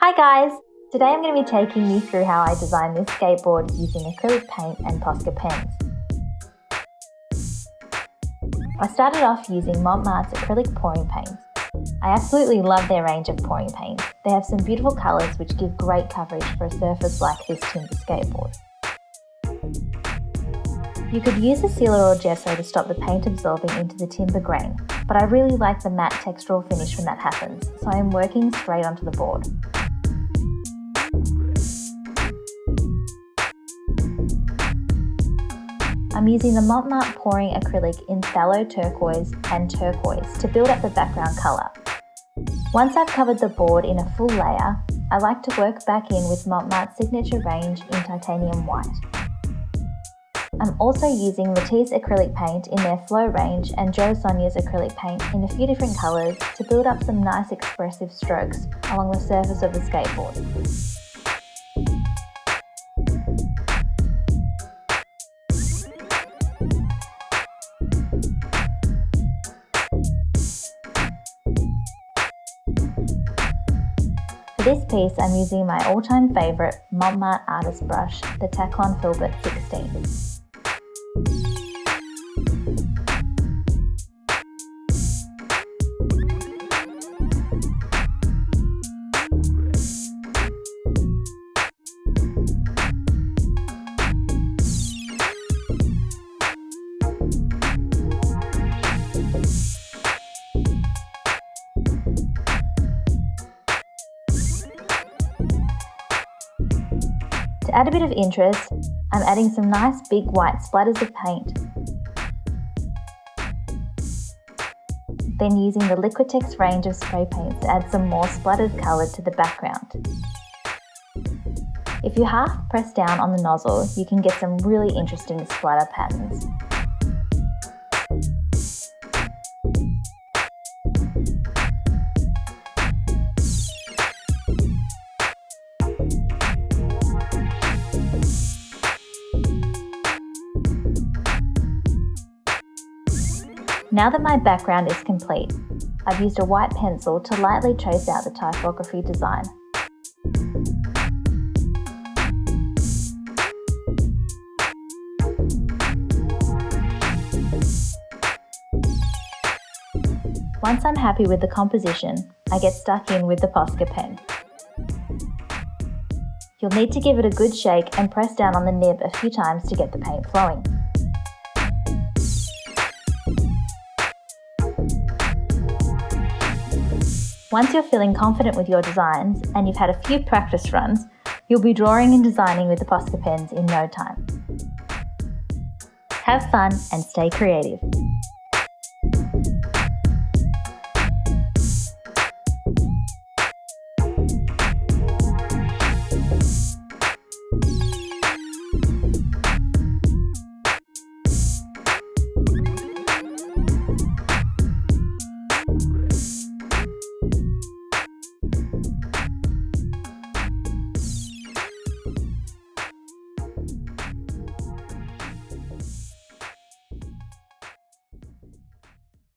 Hi guys! Today I'm going to be taking you through how I designed this skateboard using acrylic paint and POSCA pens. I started off using Montmartre's acrylic pouring paints. I absolutely love their range of pouring paints. They have some beautiful colours which give great coverage for a surface like this timber skateboard. You could use a sealer or gesso to stop the paint absorbing into the timber grain, but I really like the matte textural finish when that happens, so I am working straight onto the board. I'm using the Montmartre pouring acrylic in phthalo turquoise and turquoise to build up the background colour. Once I've covered the board in a full layer, I like to work back in with Montmartre's signature range in titanium white. I'm also using Matisse acrylic paint in their Flow range and Jo Sonja's acrylic paint in a few different colours to build up some nice expressive strokes along the surface of the skateboard. For this piece, I'm using my all-time favourite Montmartre artist brush, the Taklon Filbert 16. To add a bit of interest, I'm adding some nice big white splatters of paint. Then using the Liquitex range of spray paints to add some more splattered colour to the background. If you half press down on the nozzle, you can get some really interesting splatter patterns. Now that my background is complete, I've used a white pencil to lightly trace out the typography design. Once I'm happy with the composition, I get stuck in with the POSCA pen. You'll need to give it a good shake and press down on the nib a few times to get the paint flowing. Once you're feeling confident with your designs and you've had a few practice runs, you'll be drawing and designing with the POSCA pens in no time. Have fun and stay creative.